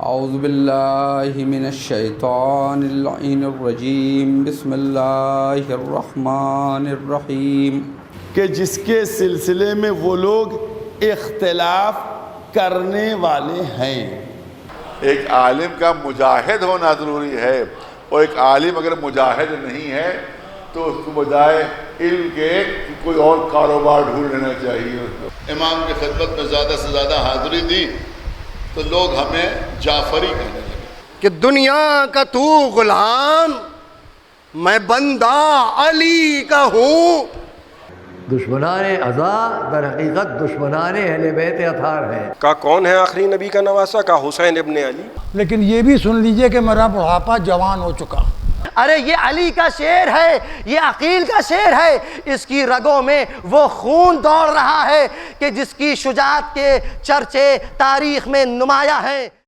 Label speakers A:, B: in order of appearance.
A: اعوذ باللہ من الشیطان اللعین الرجیم بسم اللہ الرحمن الرحیم۔
B: کہ جس کے سلسلے میں وہ لوگ اختلاف کرنے والے ہیں۔
C: ایک عالم کا مجاہد ہونا ضروری ہے، اور ایک عالم اگر مجاہد نہیں ہے تو اس کو بجائے علم کے کوئی اور کاروبار ڈھونڈ لینا چاہیے۔
D: امام کی خدمت میں زیادہ سے زیادہ حاضری دی تو لوگ ہمیں جعفری کہنے لگے
E: کہ دنیا کا تو غلام، میں بندہ علی کا ہوں۔
F: دشمنان عزا در حقیقت دشمنان اہل بیت اطہار ہیں۔
G: کا کون ہے آخری نبی کا نواسا؟ کا حسین ابن علی۔
H: لیکن یہ بھی سن لیجئے کہ میرا بڑھاپا جوان ہو چکا۔
E: ارے یہ علی کا شعر ہے، یہ عقیل کا شعر ہے، اس کی رگوں میں وہ خون دوڑ رہا ہے کہ جس کی شجاعت کے چرچے تاریخ میں نمایاں ہیں۔